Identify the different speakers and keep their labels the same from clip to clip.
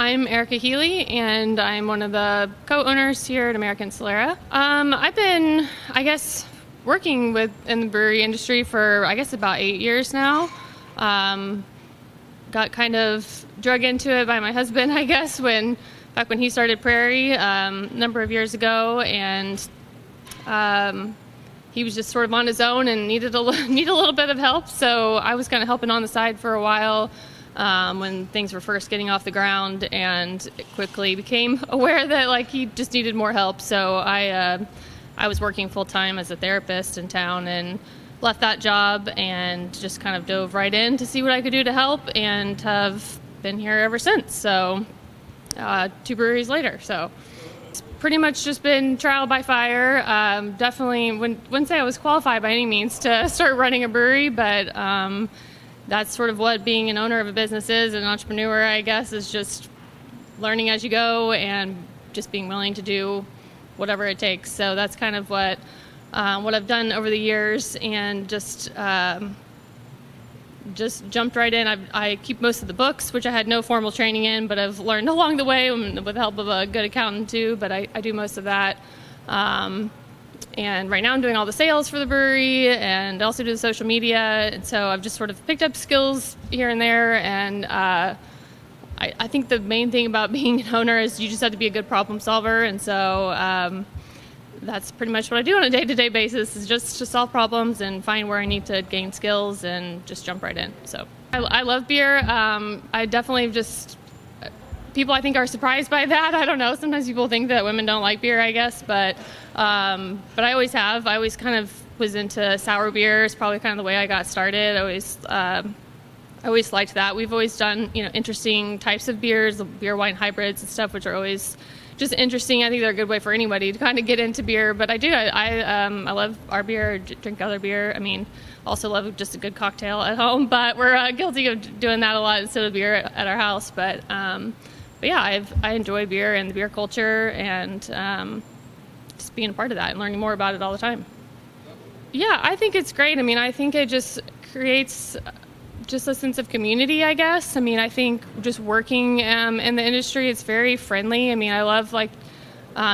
Speaker 1: I'm Erica Healey, and I'm one of the co-owners here at Solera. I've been, working in the brewery industry for, about 8 years now. Got kind of drug into it by my husband, back when he started Prairie a number of years ago, and he was just sort of on his own and needed a little bit of help. So I was kind of helping on the side for a while when things were first getting off the ground, and quickly became aware that he just needed more help. So I was working full time as a therapist in town, and left that job and just kind of dove right in to see what I could do to help, and have been here ever since. So 2 breweries later. So it's pretty much just been trial by fire. Definitely wouldn't say I was qualified by any means to start running a brewery, but that's sort of what being an owner of a business is, an entrepreneur, is just learning as you go and just being willing to do whatever it takes. So that's kind of what I've done over the years, and just jumped right in. I keep most of the books, which I had no formal training in, but I've learned along the way with the help of a good accountant too, but I do most of that. And right now I'm doing all the sales for the brewery, and also do the social media, and so I've just sort of picked up skills here and there, and I think the main thing about being an owner is you just have to be a good problem solver, and so that's pretty much what I do on a day-to-day basis, is just to solve problems and find where I need to gain skills and just jump right in. So I love beer. I definitely people I think are surprised by that. I don't know. Sometimes people think that women don't like beer, but I always have. I always kind of was into sour beer. It's probably kind of the way I got started. I always liked that. We've always done, interesting types of beers, beer wine hybrids and stuff, which are always just interesting. I think they're a good way for anybody to kind of get into beer, but I love our beer, drink other beer. Also love just a good cocktail at home, but we're guilty of doing that a lot instead of beer at our house. But yeah, I enjoy beer and the beer culture, and just being a part of that and learning more about it all the time. Yeah, I think it's great. I think it just creates just a sense of community, I think just working in the industry, it's very friendly. I love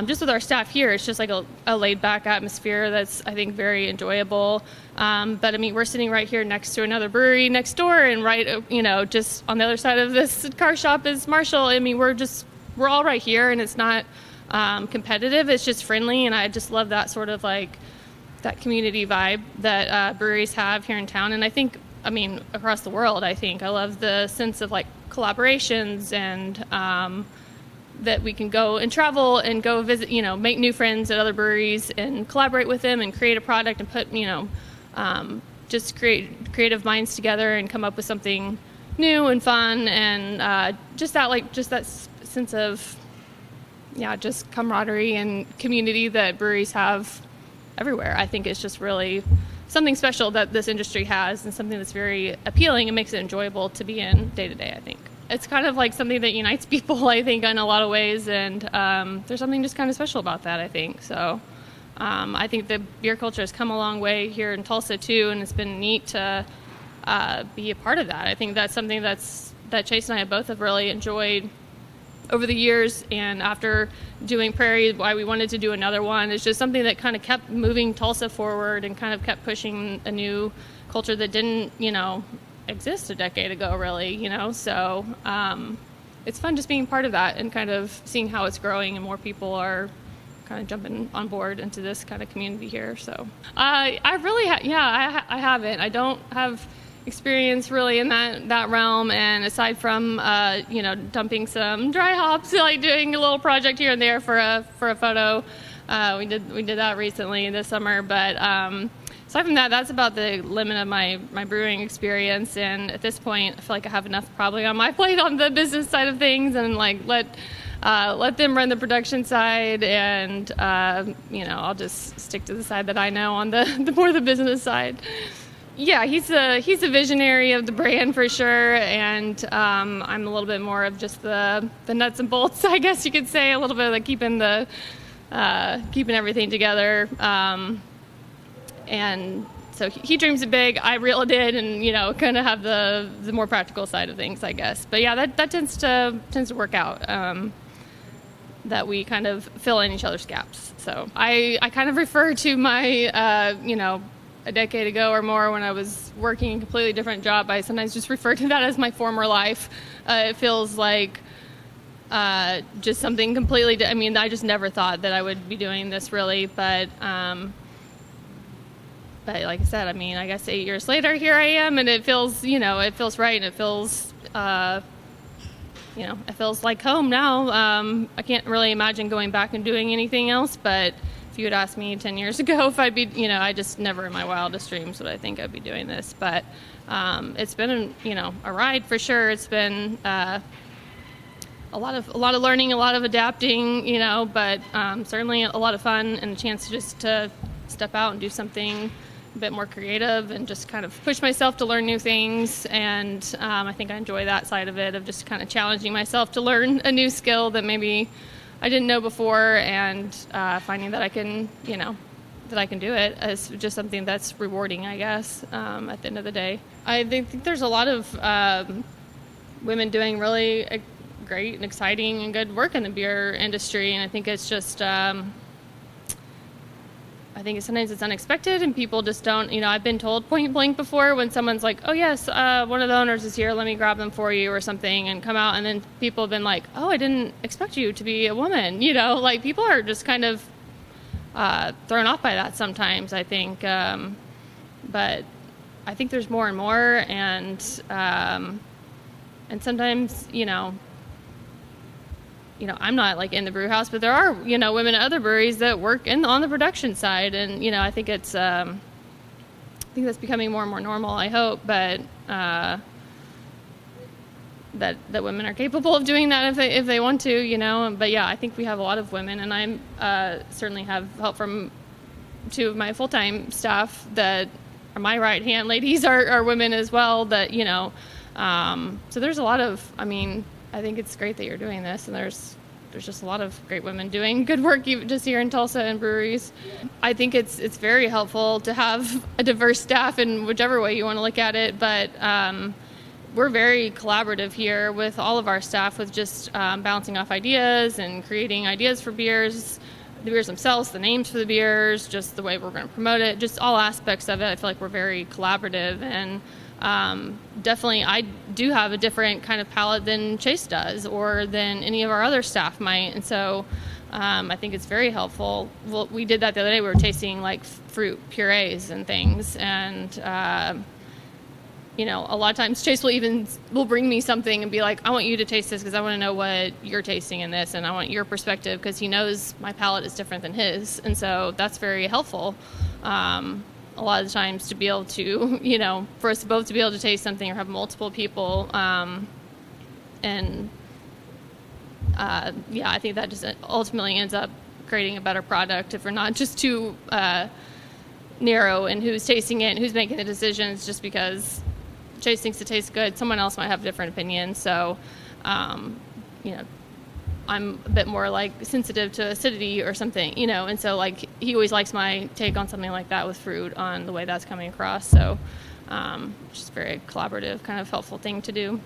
Speaker 1: just with our staff here, it's just a laid back atmosphere that's, I think, very enjoyable. But we're sitting right here next to another brewery next door, and just on the other side of this car shop is Marshall. We're all right here, and it's not competitive. It's just friendly, and I just love that sort of that community vibe that breweries have here in town. And I think, across the world, I love the sense of collaborations, and that we can go and travel and go visit, make new friends at other breweries and collaborate with them and create a product and put, just create creative minds together and come up with something new and fun, and just that sense of, just camaraderie and community that breweries have everywhere. I think it's just really something special that this industry has, and something that's very appealing and makes it enjoyable to be in day to day, I think. It's kind of something that unites people, I think, in a lot of ways, and there's something just kind of special about that, I think. So I think the beer culture has come a long way here in Tulsa too, and it's been neat to be a part of that. I think that's something that Chase and I both have really enjoyed over the years, and after doing Prairie, why we wanted to do another one. It's just something that kind of kept moving Tulsa forward and kind of kept pushing a new culture that didn't, exist a decade ago, really, So it's fun just being part of that and kind of seeing how it's growing, and more people are kind of jumping on board into this kind of community here. So I really, I haven't. I don't have experience really in that realm, and aside from dumping some dry hops, doing a little project here and there for a photo, we did that recently this summer, but aside from that, that's about the limit of my brewing experience. And at this point, I feel like I have enough probably on my plate on the business side of things, and let them run the production side, and I'll just stick to the side that I know on the more the business side. Yeah, he's a visionary of the brand for sure, and I'm a little bit more of just the nuts and bolts, I guess you could say, a little bit like keeping everything together, and So he dreams it big, I reel it in, and kind of have the more practical side of things, I guess. But yeah, that tends to work out. That we kind of fill in each other's gaps. So I kind of refer to my a decade ago or more when I was working a completely different job. I sometimes just refer to that as my former life. It feels like just something completely. I just never thought that I would be doing this really, but like I said, I guess 8 years later, here I am, and it feels right, and it feels, it feels like home now. I can't really imagine going back and doing anything else, but if you had asked me 10 years ago if I'd be, I just never in my wildest dreams would I think I'd be doing this. But it's been, a ride for sure. It's been a lot of learning, a lot of adapting, but certainly a lot of fun, and a chance to step out and do something a bit more creative and just kind of push myself to learn new things. And I think I enjoy that side of it, of just kind of challenging myself to learn a new skill that maybe I didn't know before, and finding that I can, that I can do it is just something that's rewarding, I guess, at the end of the day. I think there's a lot of women doing really great and exciting and good work in the beer industry, and I think it's just I think sometimes it's unexpected, and people just don't, I've been told point blank before when someone's like, oh yes, one of the owners is here, let me grab them for you or something, and come out, and then people have been like, oh, I didn't expect you to be a woman, like people are just kind of thrown off by that sometimes, I think, but I think there's more and more, and sometimes, I'm not like in the brew house, but there are, women at other breweries that work on the production side. And, I think I think that's becoming more and more normal, I hope, but, that women are capable of doing that if they want to, but yeah, I think we have a lot of women, and I'm, certainly have help from two of my full-time staff that are my right-hand ladies are women as well, that, so there's a lot of, I think it's great that you're doing this, and there's just a lot of great women doing good work even just here in Tulsa and breweries. I think it's very helpful to have a diverse staff in whichever way you want to look at it, but we're very collaborative here with all of our staff, with just bouncing off ideas and creating ideas for beers, the beers themselves, the names for the beers, just the way we're going to promote it, just all aspects of it. I feel like we're very collaborative, and definitely I do have a different kind of palate than Chase does, or than any of our other staff might, and so I think it's very helpful. Well, we did that the other day. We were tasting like fruit purees and things, and a lot of times Chase will bring me something and be like, I want you to taste this because I want to know what you're tasting in this, and I want your perspective because he knows my palate is different than his, and so that's very helpful. A lot of the times to be able to, for us both to be able to taste something or have multiple people. I think that just ultimately ends up creating a better product if we're not just too narrow in who's tasting it and who's making the decisions, just because Chase thinks it tastes good. Someone else might have a different opinion. So, I'm a bit more like sensitive to acidity or something, and so like he always likes my take on something like that with fruit, on the way that's coming across. So just very collaborative, kind of helpful thing to do.